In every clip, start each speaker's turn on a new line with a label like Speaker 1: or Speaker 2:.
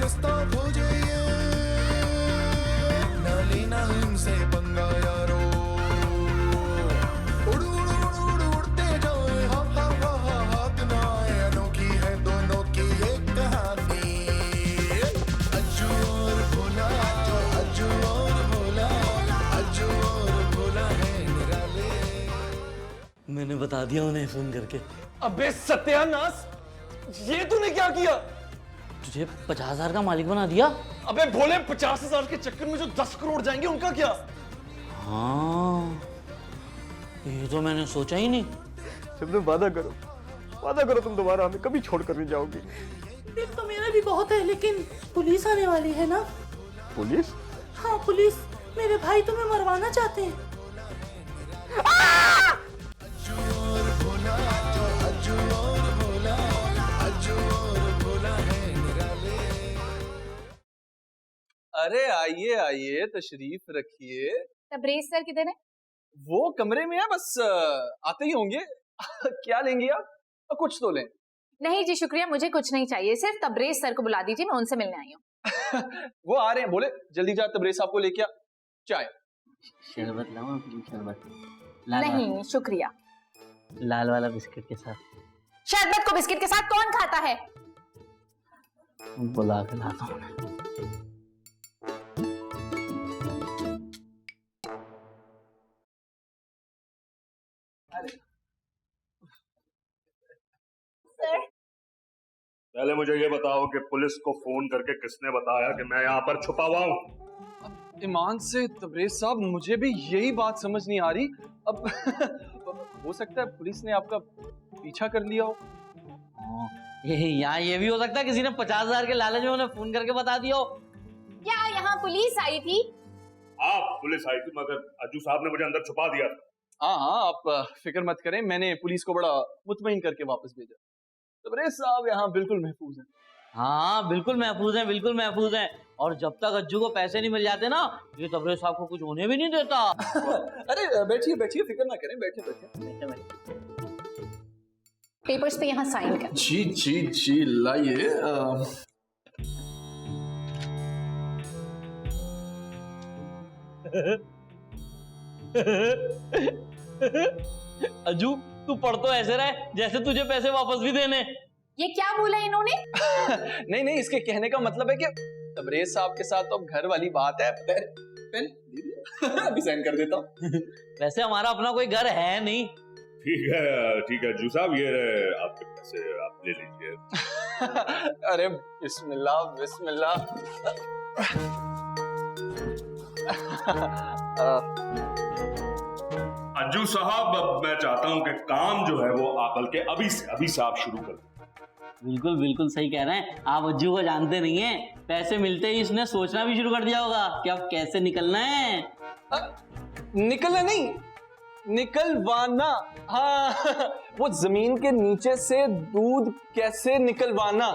Speaker 1: रास्ता खोजे ये, ना लेना इनसे पंगा यारो, उड़ उड़ उड़ उड़ उड़ते जाए, हा हा हा हा हाथ ना आए, अनोखी है दोनों की ये कहानी। अज्जू और भोला, अज्जू और भोला, अज्जू और भोला है निराले।
Speaker 2: मैंने बता दिया उन्हें फोन करके।
Speaker 3: अबे सत्यानाश, ये तूने क्या किया?
Speaker 2: तुझे 50,000 का मालिक बना दिया।
Speaker 3: अबे भोले, 50,000 के चक्कर में जो 10 करोड़ जाएंगे उनका क्या?
Speaker 2: हाँ, ये तो मैंने सोचा ही नहीं।
Speaker 4: जब तुम वादा करो तुम दोबारा हमें कभी छोड़कर नहीं जाओगी।
Speaker 5: दिल तो मेरा भी बहुत है, लेकिन पुलिस आने वाली है ना।
Speaker 4: पुलिस?
Speaker 5: हाँ पुलिस, मेरे भाई तुम्हें मरवाना चाहते हैं।
Speaker 3: अरे आइए आइए, तशरीफ रखिए।
Speaker 6: तबरेज सर किधर है?
Speaker 3: वो कमरे में है, बस आते ही होंगे। क्या लेंगी आप? कुछ तो लें।
Speaker 6: नहीं जी शुक्रिया, मुझे कुछ नहीं चाहिए, सिर्फ तबरेज सर को बुला दीजिए, मैं उनसे मिलने आई हूँ।
Speaker 3: वो आ रहे हैं। बोले जल्दी जा, तबरेज साहब को लेके आ। चाय
Speaker 2: शरबत लाऊं? शरबत
Speaker 6: नहीं शुक्रिया।
Speaker 2: लाल वाला बिस्किट के साथ।
Speaker 6: शरबत को बिस्किट के साथ कौन खाता है?
Speaker 2: बुला के लाता हूँ।
Speaker 7: पहले मुझे ये बताओ कि पुलिस को फोन करके किसने बताया कि मैं यहाँ पर छुपा हुआ हूँ?
Speaker 3: ईमान से तबरेज साहब, मुझे भी यही बात समझ नहीं आ रही। अब हो सकता है पुलिस ने आपका पीछा कर लिया हो।
Speaker 2: यहाँ ये भी हो सकता है किसी ने 50,000 के लालच में उन्हें फोन करके बता दिया हो।
Speaker 6: क्या यहाँ पुलिस आई थी?
Speaker 7: हाँ पुलिस आई थी, मगर अज्जू साहब ने मुझे अंदर छुपा दिया था।
Speaker 3: हाँ हाँ, आप फिक्र मत करें, मैंने पुलिस को बड़ा मुतमईन करके वापस भेजा। तबरेज साहब यहाँ बिल्कुल महफूज हैं।
Speaker 2: हाँ बिल्कुल महफूज हैं, बिल्कुल महफूज हैं। और जब तक अज्जू को पैसे नहीं मिल जाते ना, ये तबरेज साहब को कुछ होने भी नहीं देता।
Speaker 3: अरे बैठिए बैठिए, फिक्र ना करें, बैठे बैठे।
Speaker 6: पेपर्स पे यहाँ साइन कर।
Speaker 3: जी जी जी, लाइए।
Speaker 2: अज्जू तू पढ़ तो ऐसे रहे जैसे तुझे पैसे वापस भी देने।
Speaker 6: ये क्या बोला इन्होंने?
Speaker 3: नहीं नहीं, इसके कहने का मतलब है कि तबरेज साहब के साथ तो अब घर वाली बात है। पेन अभी साइन कर देता हूँ।
Speaker 2: वैसे हमारा अपना कोई घर है नहीं।
Speaker 7: ठीक है अज्जू साहब, ये आपके पैसे आप ले लीजिए।
Speaker 3: अरे बिस्मिल्लाह बिस्मिल्लाह।
Speaker 7: अज्जू साहब, अब मैं चाहता हूँ कि काम जो है वो आप बल्कि अभी से आप शुरू कर।
Speaker 2: बिल्कुल बिल्कुल सही कह रहे हैं आप। अज्जू को जानते नहीं है, पैसे मिलते ही इसने सोचना भी शुरू कर दिया होगा कि अब कैसे निकलना है।
Speaker 3: निकलना नहीं, निकलवाना। हाँ, वो जमीन के नीचे से दूध कैसे निकलवाना।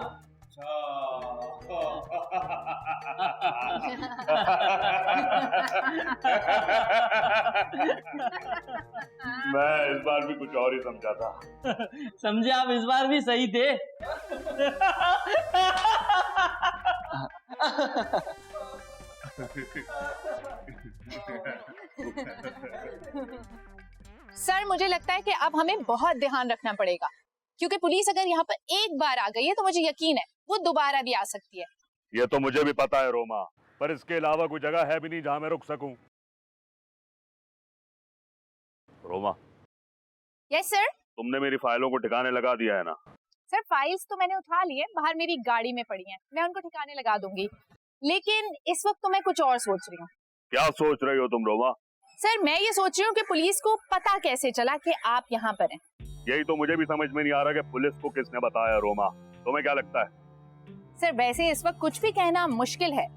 Speaker 7: मैं इस बार भी कुछ और ही समझा था।
Speaker 2: समझे आप, इस बार भी सही थे।
Speaker 6: सर मुझे लगता है कि अब हमें बहुत ध्यान रखना पड़ेगा, क्योंकि पुलिस अगर यहाँ पर एक बार आ गई है तो मुझे यकीन है वो दोबारा भी आ सकती है।
Speaker 7: ये तो मुझे भी पता है रोमा, पर इसके अलावा कोई जगह है भी नहीं जहां मैं रुक सकूं। रोमा।
Speaker 6: Yes sir.
Speaker 7: तुमने मेरी फाइलों को ठिकाने लगा दिया है ना?
Speaker 6: सर फाइल्स तो मैंने उठा ली है, बाहर मेरी गाड़ी में पड़ी हैं, मैं उनको ठिकाने लगा दूंगी, लेकिन इस वक्त तो मैं कुछ और सोच रही हूँ।
Speaker 7: क्या सोच रही हो तुम रोमा?
Speaker 6: सर मैं ये सोच रही हूँ कि पुलिस को पता कैसे चला कि आप यहाँ पर हैं।
Speaker 7: यही तो मुझे भी समझ में नहीं आ रहा कि पुलिस को किसने बताया रोमा। तुम्हें क्या लगता है?
Speaker 6: सर वैसे इस वक्त कुछ भी कहना मुश्किल है,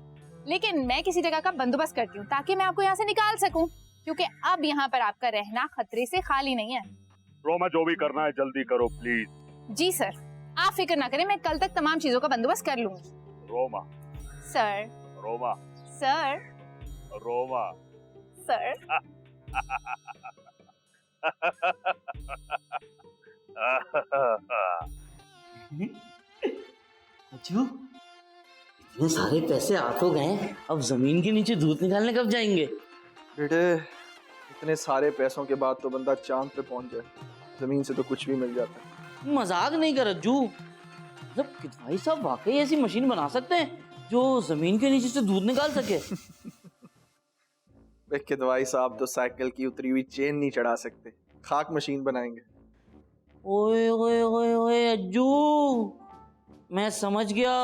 Speaker 6: लेकिन मैं किसी जगह का बंदोबस्त करती हूँ ताकि मैं आपको यहाँ से निकाल सकूं, क्योंकि अब यहाँ पर आपका रहना खतरे से खाली नहीं है।
Speaker 7: रोमा जो भी करना है जल्दी करो प्लीज।
Speaker 6: जी सर, आप फिक्र ना करें, मैं कल तक तमाम चीजों का बंदोबस्त कर लूंगी।
Speaker 7: Roma.
Speaker 6: Sir.
Speaker 7: Roma.
Speaker 6: Sir.
Speaker 7: Roma.
Speaker 6: Sir.
Speaker 2: Ajju, इतने सारे पैसे आ तो गए, अब जमीन के नीचे दूध निकालने कब जाएंगे?
Speaker 3: बेटे इतने सारे पैसों के बाद तो बंदा चांद पे पहुंच जाए, जमीन से तो कुछ भी मिल जाता है।
Speaker 2: मजाक नहीं कर रज्जू, मतलब किदवाई साहब वाकई ऐसी मशीन बना सकते हैं जो जमीन के नीचे से दूध निकाल सके?
Speaker 3: किदवाई साहब तो साइकिल की उतरी हुई चेन नहीं चढ़ा सकते, खाक मशीन बनाएंगे।
Speaker 2: ओए ओए ओए ओए अज्जू, मैं समझ गया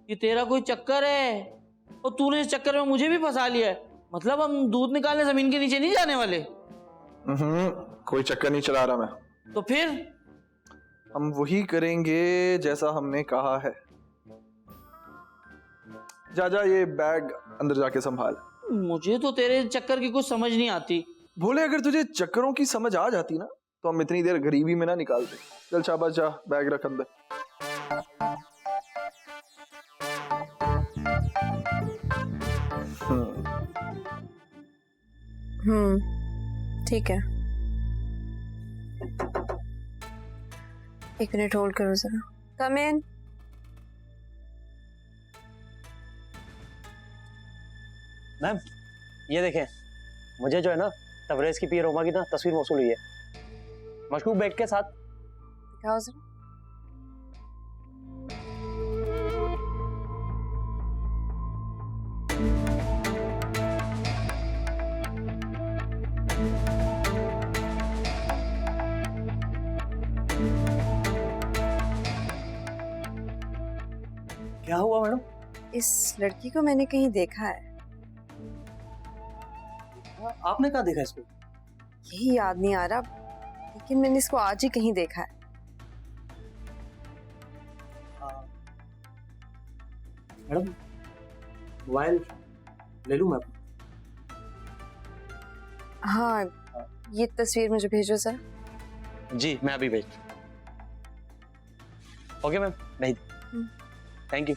Speaker 2: कि तेरा कोई चक्कर है और तूने इस चक्कर में मुझे भी फंसा लिया है। मतलब हम दूध निकालने जमीन के नीचे नहीं जाने वाले?
Speaker 3: कोई चक्कर नहीं चला रहा मैं।
Speaker 2: तो फिर
Speaker 3: हम वही करेंगे जैसा हमने कहा है। जा जा ये बैग अंदर जाके संभाल।
Speaker 2: मुझे तो तेरे चक्कर की कुछ समझ नहीं आती।
Speaker 3: भोले अगर तुझे चक्करों की समझ आ जाती ना तो हम इतनी देर गरीबी में ना निकालते। चल शाबाश जा, बैग रख अंदर।
Speaker 8: ठीक है, एक मिनट होल्ड करो जरा। कम इन।
Speaker 9: मैम ये देखें, मुझे जो है ना तबरेज की पीर रोमा की ना तस्वीर मौसूल हुई है, मशकूक बेग के साथ।
Speaker 8: दिखाओ जरा।
Speaker 9: क्या हुआ मैडम?
Speaker 8: इस लड़की को मैंने कहीं देखा है।
Speaker 9: आपने कहाँ देखा इसको?
Speaker 8: यही याद नहीं आ रहा, लेकिन मैंने इसको आज ही कहीं देखा है।
Speaker 9: मैडम मोबाइल ले लूँ मैं?
Speaker 8: हाँ, ये तस्वीर मुझे भेजो जरा।
Speaker 9: जी मैं अभी भेज। ओके मैम, भेज। Thank you.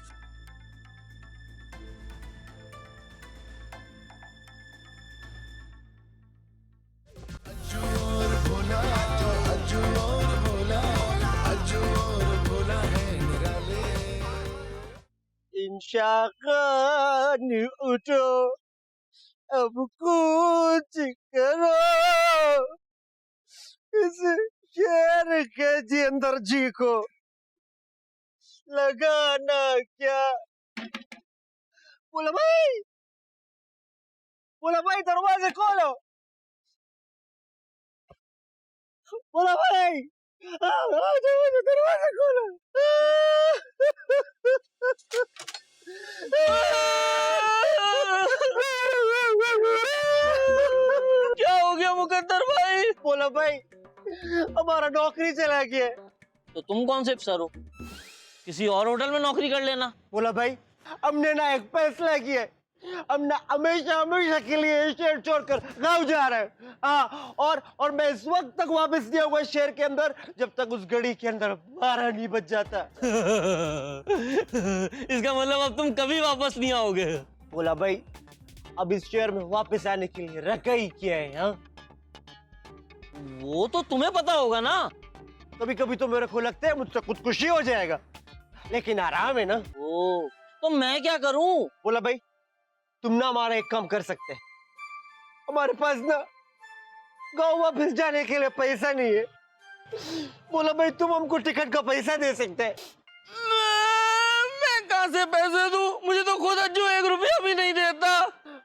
Speaker 9: इंशाअल्लाह उठो, अब कुछ करो, इस शेर के जी अंदर जी को लगाना क्या। बोला भाई दरवाजे खोलो। बोला भाई दरवाजे खोलो। क्या हो गया मुकद्दर भाई? बोला भाई हमारा नौकरी चला गया।
Speaker 2: तो तुम कौन से अफसर हो? किसी और होटल में नौकरी कर लेना।
Speaker 9: बोला भाई हमने ना एक फैसला किया, हम ना हमेशा हमेशा के लिए शहर छोड़कर गाँव जा रहे हैं। हाँ, और मैं इस वक्त तक वापस नहीं आऊंगा शहर के अंदर जब तक उस घड़ी के अंदर 12 नहीं बज जाता।
Speaker 2: इसका मतलब अब तुम कभी वापस नहीं आओगे?
Speaker 9: बोला भाई अब इस शहर में वापस आने के लिए रखा ही क्या है? हाँ,
Speaker 2: वो तो तुम्हें पता होगा ना।
Speaker 9: कभी कभी तो मेरे को लगता है मुझसे खुदकुशी हो जाएगा, लेकिन आराम है ना।
Speaker 2: ओ, तो मैं क्या करूं?
Speaker 9: बोला भाई तुम ना हमारा एक काम कर सकते हैं, हमारे पास ना गाँव वापस जाने के लिए पैसा नहीं है। बोला भाई तुम हमको टिकट का पैसा दे सकते हैं।
Speaker 2: मैं कहां से पैसे दूं? मुझे तो खुद अज्जू 1 रुपया भी नहीं देता।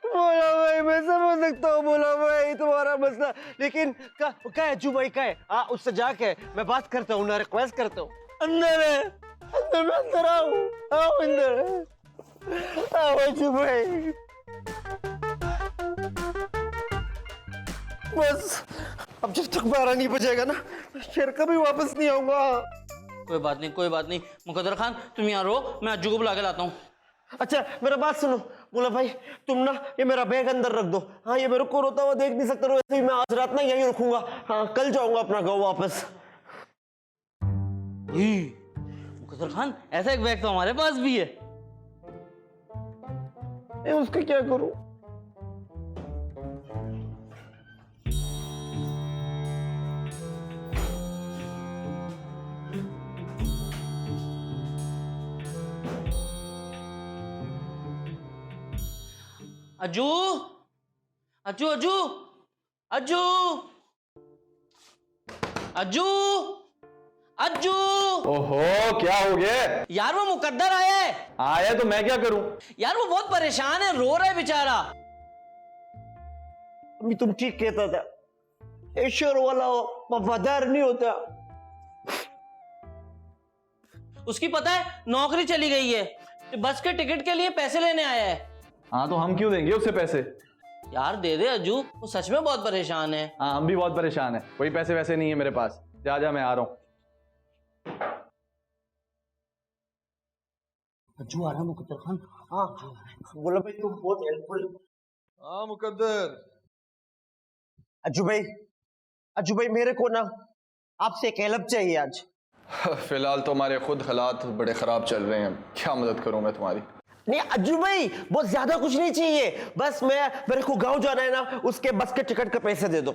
Speaker 9: बोला भाई मैं समझ सकता हूँ बोला भाई तुम्हारा मसला, लेकिन क्या है अज्जू भाई का है? हाँ उससे जाके मैं बात करता हूँ ना, रिक्वेस्ट करता हूँ।
Speaker 2: अंदर है।
Speaker 9: अंदर में अंदर आओ अंदर आओ अज्जू भाई। बस अब जब तक 12 नहीं बजेगा ना शेर कभी वापस नहीं आऊंगा।
Speaker 2: कोई बात नहीं मुकद्दर खान, तुम यहाँ रहो, मैं अज्जू को बुला के लाता हूँ।
Speaker 9: अच्छा मेरा बात सुनो बोला भाई, तुम ना ये मेरा बैग अंदर रख दो। हाँ ये मेरे को रोता हुआ देख नहीं सकते, वैसे ही मैं आज रात ना यहीं रखूंगा। हाँ कल जाऊंगा अपना गाँव वापस।
Speaker 2: मुकद्दर खान ऐसा एक बैग तो हमारे पास भी है।
Speaker 9: उसका क्या करूं?
Speaker 2: अज्जू अज्जू अज्जू अज्जू अज्जू अज्जू।
Speaker 3: ओहो, क्या हो गया?
Speaker 2: यार वो मुकद्दर आया है।
Speaker 3: आया तो मैं क्या करूं?
Speaker 2: यार वो बहुत परेशान है, रो रहा है बेचारा।
Speaker 9: अम्मी तुम ठीक कहता था, ईश्वर वाला वफादार नहीं होता।
Speaker 2: उसकी पता है नौकरी चली गई है, तो बस के टिकट के लिए पैसे लेने आया है।
Speaker 3: हाँ तो हम क्यों देंगे उससे पैसे?
Speaker 2: यार दे दे अज्जू, वो सच में बहुत परेशान है।
Speaker 3: हाँ हम भी बहुत परेशान है, कोई पैसे वैसे नहीं है मेरे पास। जा जा मैं आ रहा हूँ।
Speaker 2: अज्जू आ रहा है मुकद्दर खान।
Speaker 9: हाँ बोलो भाई, तुम बहुत हेल्पफुल।
Speaker 3: हाँ मुकद्दर।
Speaker 9: अज्जू भाई मेरे को ना आपसे एक हेल्प चाहिए आज।
Speaker 3: फिलहाल तो हमारे खुद हालात बड़े खराब चल रहे हैं, क्या मदद करूं मैं तुम्हारी?
Speaker 9: नहीं अज्जू भाई, बहुत ज्यादा कुछ नहीं चाहिए, बस मेरे को गांव जाना है ना, उसके बस के टिकट के पैसे दे दो।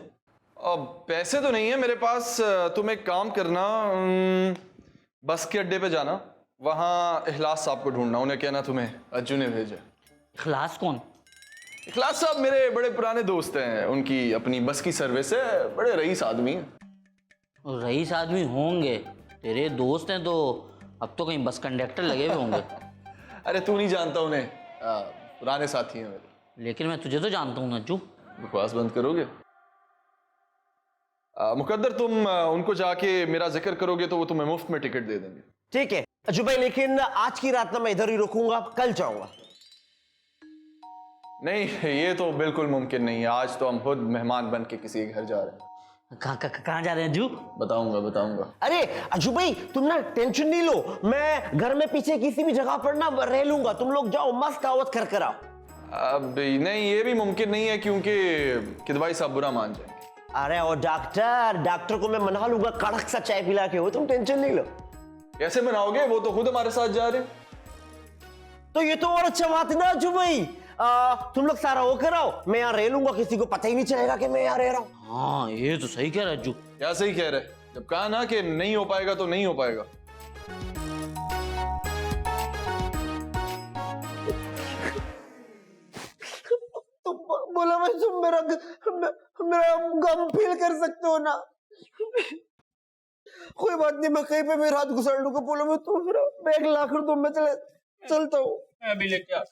Speaker 3: अब पैसे तो नहीं है मेरे पास। तुम एक काम करना, बस के अड्डे पे जाना, वहाँ इखलास साहब को ढूंढना, उन्हें कहना तुम्हें अज्जू ने भेजा।
Speaker 2: इखलास कौन?
Speaker 3: इखलास साहब मेरे बड़े पुराने दोस्त हैं, उनकी अपनी बस की सर्विस है, बड़े रईस आदमी हैं।
Speaker 2: रईस आदमी होंगे, तेरे दोस्त हैं तो अब तो कहीं बस कंडक्टर लगे हुए होंगे।
Speaker 3: अरे तू नहीं जानता उन्हें, पुराने साथी हैं मेरे।
Speaker 2: लेकिन मैं तुझे तो जानता हूँ नज्जू।
Speaker 3: बकवास बंद करोगे? मुकद्दर तुम उनको जाके मेरा जिक्र करोगे तो वो तुम्हें मुफ्त में टिकट दे देंगे।
Speaker 9: ठीक है अज्जू भाई, लेकिन आज की रात ना मैं इधर ही रुकूंगा, कल जाऊंगा।
Speaker 3: नहीं ये तो बिल्कुल मुमकिन नहीं है, आज तो हम खुद मेहमान बन के किसी के घर जा रहे हैं।
Speaker 2: कहाँ जा रहे हैं अज्जू?
Speaker 3: बताऊंगा।
Speaker 9: अरे अज्जू भाई तुम ना टेंशन नहीं लो, मैं घर में पीछे किसी भी जगह पर ना रह लूंगा, तुम लोग जाओ मस्त आवत कर आओ।
Speaker 3: अब नहीं ये भी मुमकिन नहीं है, क्योंकि किदवाई साहब बुरा मान जाएंगे।
Speaker 9: अरे वो डॉक्टर को मैं मना लूंगा, कड़क सा चाय पिला के, हो तुम टेंशन नहीं लो।
Speaker 3: कैसे मनाओगे? वो तो खुद हमारे साथ जा रहे हैं।
Speaker 9: तो ये तो और अच्छा बात है ना अज्जू भाई, तुम लोग सारा वो कराओ, मैं यहाँ रह लूंगा, किसी को पता ही नहीं चलेगा कि मैं यहाँ रह रहा हूँ।
Speaker 2: हाँ ये तो सही कह रहा है अज्जू।
Speaker 3: क्या सही कह रहे? जब कहा ना कि नहीं हो पाएगा तो नहीं हो पाएगा।
Speaker 9: तो बोला भाई तुम मेरा गम फील कर सकते हो ना। कोई बात नहीं, मैं कहीं पे मेरा हाथ घुसाड़ लूंगा, बोलो मैं तुम मेरा बैग ला कर दो, मैं चलता हूँ।
Speaker 3: अभी लेके आ।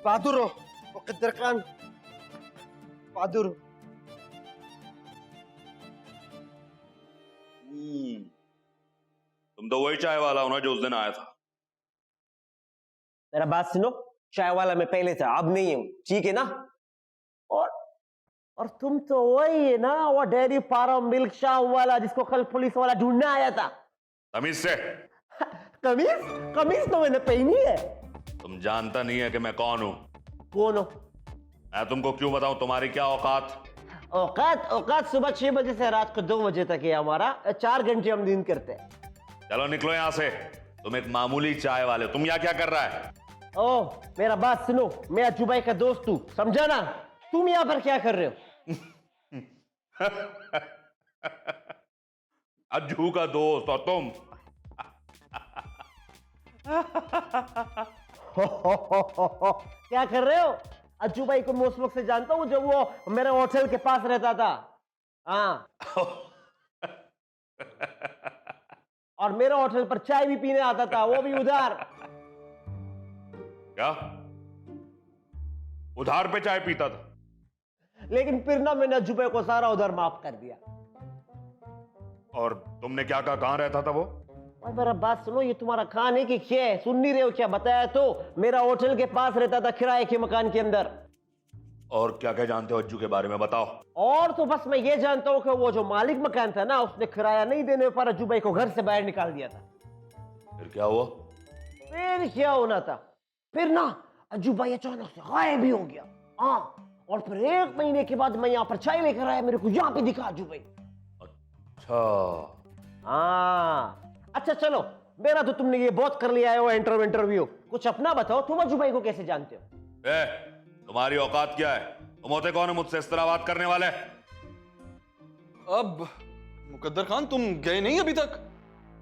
Speaker 9: बहादुर हो मुकद्दर खान, बहादुर।
Speaker 7: तुम तो वही चाय वाला हो ना जो उस दिन आया था।
Speaker 9: मेरा बात सुनो, चाय वाला मैं पहले था, अब नहीं हूं, ठीक है ना? और तुम तो वही है ना, वो डेयरी फार्म मिल्क शॉप वाला जिसको कल पुलिस वाला ढूंढने आया था।
Speaker 7: तमीज से।
Speaker 9: कमीज तो मैंने पहनी है।
Speaker 7: तुम जानता नहीं है कि मैं कौन हूं?
Speaker 9: कौन हो?
Speaker 7: मैं तुमको क्यों बताऊं, तुम्हारी क्या औकात?
Speaker 9: औकात सुबह 6 बजे से रात को 2 बजे तक है हमारा, 4 घंटे हम दिन करते हैं।
Speaker 7: चलो निकलो यहां से, तुम एक मामूली चाय वाले, तुम यहाँ क्या कर रहा है?
Speaker 9: ओह मेरा बात सुनो, मैं अज्जू भाई का दोस्त हूँ, समझा ना? तुम यहाँ पर क्या कर रहे हो?
Speaker 7: अज्जू का दोस्त और तुम?
Speaker 9: क्या कर रहे हो? अज्जू भाई को मैं उस वक्त से जानता हूँ जब वो मेरे होटल के पास रहता था। हाँ और मेरे होटल पर चाय भी पीने आता था, वो भी उधार।
Speaker 7: क्या उधार पे चाय पीता था?
Speaker 9: लेकिन फिर ना मैंने अज्जू भाई को सारा उधार माफ कर दिया।
Speaker 7: और तुमने क्या कहा, कहां रहता था वो?
Speaker 9: और मेरा बात सुनो, ये तुम्हारा खान है कि क्या है? सुन नहीं रहे हो क्या? बताया तो, मेरा होटल के पास रहता था, किराए के मकान के अंदर।
Speaker 7: और क्या क्या जानते हो अज्जू के बारे में, बताओ।
Speaker 9: और तो बस मैं ये जानता हूँ कि वो जो मालिक मकान था ना, उसने किराया नहीं देने पर अज्जू भाई को घर से बाहर निकाल दिया था।
Speaker 7: फिर क्या हुआ?
Speaker 9: फिर क्या होना था? फिर ना अज्जू भाई अचानक से गायब भी हो गया। हाँ, और फिर 1 महीने के बाद मैं यहाँ पर चाय लेकर आया, मेरे को यहाँ पे दिखा अज्जू भाई।
Speaker 7: अच्छा
Speaker 9: हाँ, अच्छा चलो, मेरा तो तुमने ये बहुत कर लिया है वो इंटरव्यू। कुछ अपना बताओ, तुम अज्जू भाई को कैसे जानते हो?
Speaker 7: तुम्हारी औकात क्या है? तुम होते कौन है मुझसे इस तरह बात करने वाले?
Speaker 3: अब मुकद्दर खान तुम गए नहीं अभी तक?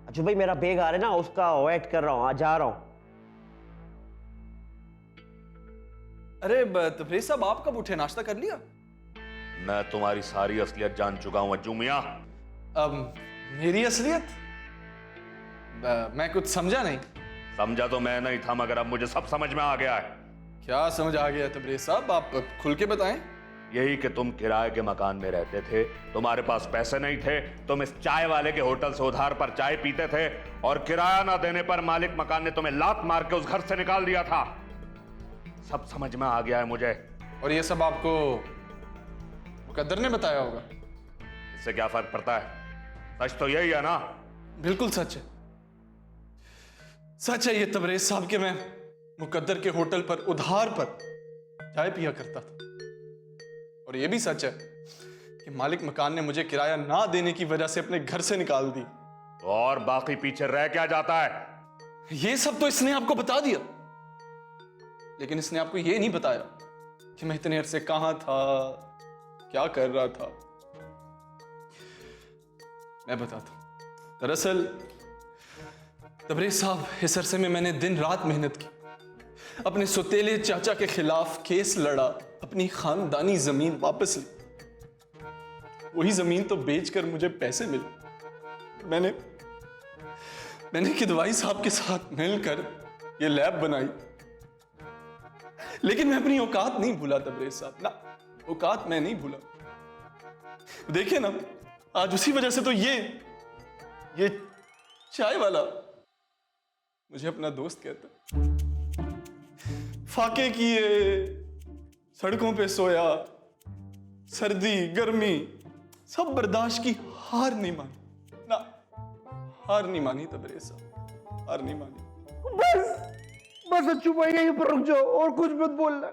Speaker 9: अज्जू भाई मेरा बैग आ रहा है ना, उसका वेट कर रहा हूँ, आ जा रहा हूँ।
Speaker 3: अरे तबरेज साहब, आप कब उठे? नाश्ता कर लिया?
Speaker 7: मैं तुम्हारी सारी असलियत जान चुका हूं अज्जू मियां।
Speaker 3: अब मेरी असलियत? मैं कुछ समझा नहीं।
Speaker 7: समझा तो मैं नहीं था, मगर अब मुझे सब समझ में आ गया है।
Speaker 3: क्या समझ आ गया तबरेज साहब? आप खुल के बताएं।
Speaker 7: यही कि तुम किराए के मकान में रहते थे, तुम्हारे पास पैसे नहीं थे, तुम इस चाय वाले के होटल से उधार पर चाय पीते थे, और किराया ना देने पर मालिक मकान ने तुम्हें लात मार के उस घर से निकाल दिया था। सब समझ में आ गया है मुझे।
Speaker 3: और ये सब आपको मुकद्दर ने बताया होगा?
Speaker 7: इससे क्या फर्क पड़ता है? सच तो यही है ना?
Speaker 3: बिल्कुल सच है, सच है ये तबरेज साहब कि मैं मुकद्दर के होटल पर उधार पर चाय पिया करता था। और ये भी सच है कि मालिक मकान ने मुझे किराया ना देने की वजह से अपने घर से निकाल दी।
Speaker 7: और बाकी पीछे रह क्या जाता है?
Speaker 3: ये सब तो इसने आपको बता दिया, लेकिन इसने आपको ये नहीं बताया कि मैं इतने अरसे कहां था, क्या कर रहा था। मैं बताता हूं। दरअसल तबरेज साहब, इस अरसे में मैंने दिन रात मेहनत की, अपने सौतेले चाचा के खिलाफ केस लड़ा, अपनी खानदानी जमीन वापस ली। वही जमीन तो बेचकर मुझे पैसे मिले। मैंने किदवाई साहब के साथ मिलकर ये लैब बनाई, लेकिन मैं अपनी औकात नहीं भूला तबरेज साहब, ना, औकात मैं नहीं भूला। देखिए ना, आज उसी वजह से तो ये चाय वाला मुझे अपना दोस्त कहता। फाके किए, सड़कों पे सोया, सर्दी गर्मी सब बर्दाश्त की, हार नहीं मानी, ना, हार नहीं मानी तबरेज साहब, हार नहीं मानी।
Speaker 9: बस अज्जू भाई यहीं पर रुक जाओ और कुछ मत बोलना।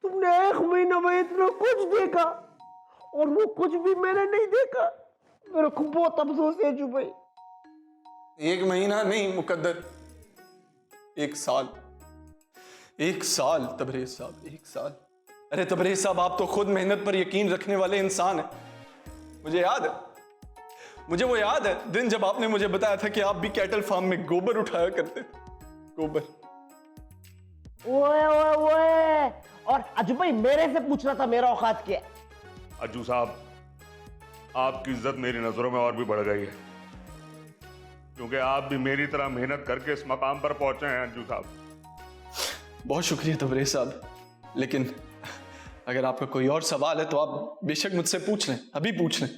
Speaker 9: तुमने 1 महीना में इतना कुछ देखा और वो कुछ भी मैंने नहीं देखा। मेरे को बहुत अफसोस है अज्जू भाई।
Speaker 3: 1 महीना नहीं मुकद्दर, 1 साल। 1 साल तबरेज साहब, 1 साल। अरे तबरेज साहब, आप तो खुद मेहनत पर यकीन रखने वाले इंसान हैं। मुझे याद है, मुझे वो याद है दिन जब आपने मुझे बताया था कि आप भी कैटल फार्म में गोबर उठाया करते थे। गोबर।
Speaker 9: ओए ओए ओए, और अज्जू भाई मेरे से पूछना था मेरा औकात क्या है?
Speaker 7: अज्जू साहब, आपकी इज्जत मेरी नजरों में और भी बढ़ गई है, क्योंकि आप भी मेरी तरह मेहनत करके इस मकाम पर पहुंचे हैं अज्जू साहब।
Speaker 3: बहुत शुक्रिया तबरेज साहब, लेकिन अगर आपका कोई और सवाल है तो आप बेशक मुझसे पूछ लें, अभी पूछ लें।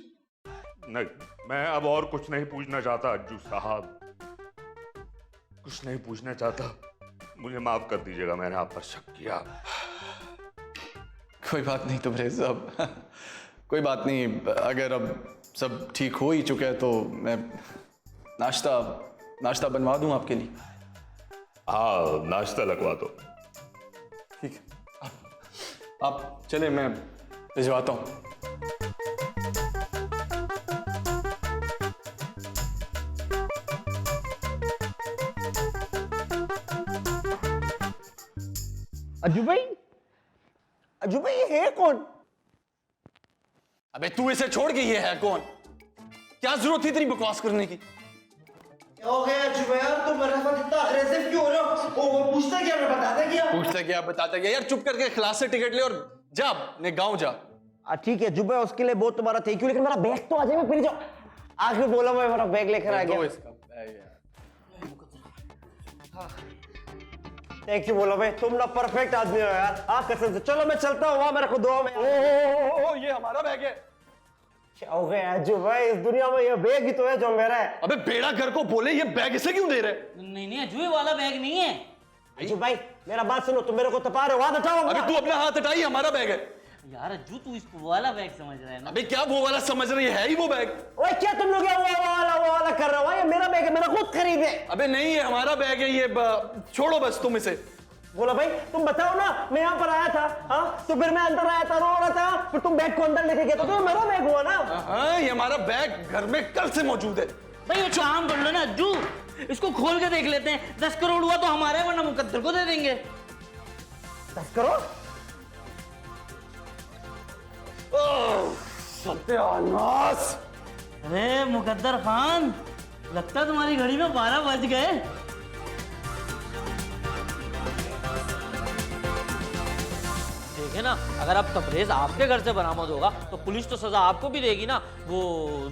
Speaker 7: नहीं, मैं अब और कुछ नहीं पूछना चाहता अज्जू साहब, कुछ नहीं पूछना चाहता। मुझे माफ कर दीजिएगा, मैंने आप पर शक किया।
Speaker 3: कोई बात नहीं तबरेज साहब, कोई बात नहीं। अगर अब सब ठीक हो ही चुका है तो मैं नाश्ता बनवा दूं आपके लिए।
Speaker 7: हाँ, नाश्ता लगवा दो।
Speaker 3: ठीक है, आप चले, मैं भिजवाता हूं।
Speaker 9: अज्जू भाई ये है कौन?
Speaker 3: अबे तू इसे छोड़ के ये है कौन? क्या जरूरत थी इतनी बकवास करने की?
Speaker 9: क्या हो गया अज्जू भाई यार, तुम मेरे साथ इतना अग्रेसिव क्यों हो रहे हो? वो पूछते क्या, मैं बताता क्या?
Speaker 3: पूछता क्या बताता क्या? यार चुप करके क्लास से टिकट ले और जा अपने गांव जा।
Speaker 9: ठीक है अज्जू भाई, उसके लिए बहुत तुम्हारा थैंक यू, लेकिन मेरा बैग तो आ जाएगा फिर। जो आखिर बोला मैं मेरा बैग लेकर आ गया।
Speaker 3: इसका बैग यार।
Speaker 9: थैंक यू बोलो भाई, तुम ना परफेक्ट आदमी हो यार। हाँ कसम से। चलो मैं चलता हूँ, वहां मेरे को दुआ में।
Speaker 3: ओ, ये हमारा बैग है।
Speaker 9: क्या हो गया अज्जू भाई, इस दुनिया में ये बैग ही तो है जो मेरा है।
Speaker 3: अबे बेड़ा घर को बोले ये बैग इसे क्यों दे रहे?
Speaker 2: नहीं, अज्जू वाला बैग नहीं है।
Speaker 9: अज्जू भाई मेरा बात सुनो, तुम मेरे को तपा रहे हो, हाथ हटाओ।
Speaker 3: अबे तू अपना हाथ हटाई, हमारा बैग है।
Speaker 2: यार अज्जू, तू इसको वाला बैग समझ रहा है ना?
Speaker 3: अबे क्या वो वाला समझ रही है ही वो बैग?
Speaker 9: ओए क्या तुम लोग वो वाला कर रहे हो? ये मेरा बैग है, मेरा खुद खरीदे।
Speaker 3: अबे नहीं, ये हमारा बैग है, ये छोड़ो बस तुम इसे।
Speaker 9: बोला भाई तुम बताओ ना, मैं यहाँ पर आया था, हाँ तो फिर मैं अंदर आया था, रो रहा था, फिर तुम बैग को अंदर लेके गए तो मेरा बैग हुआ ना।
Speaker 3: हाँ, ये हमारा बैग घर में कल से मौजूद है।
Speaker 2: भाई एक काम कर लो ना अज्जू, इसको खोल के देख लेते हैं, 10 करोड़ हुआ तो हमारे, वरना मुकद्दर को दे देंगे।
Speaker 9: 10 करोड़?
Speaker 3: सत्यानाश!
Speaker 2: अरे मुकद्दर खान, लगता है तुम्हारी घड़ी में 12 बज गए। देखे ना, अगर अब तबरेज आपके घर से बरामद होगा तो पुलिस तो सजा आपको भी देगी ना। वो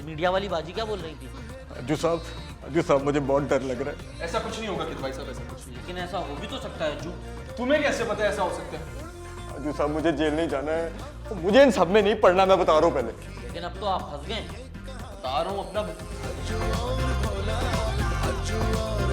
Speaker 2: मीडिया वाली बाजी क्या बोल रही थी?
Speaker 4: अज्जू साहब मुझे बहुत डर लग रहा है।
Speaker 3: ऐसा कुछ नहीं होगा किद भाई साहब, ऐसा कुछ नहीं।
Speaker 2: लेकिन ऐसा हो भी तो सकता है अज्जू।
Speaker 3: तुम्हें कैसे पता है ऐसा हो सकता है?
Speaker 4: अज्जू साहब मुझे जेल नहीं जाना है, मुझे इन सब में नहीं पढ़ना, मैं बता रहा हूँ पहले।
Speaker 2: लेकिन अब तो आप फंस गए, बता रहा हूँ अपना।
Speaker 1: अज्जू और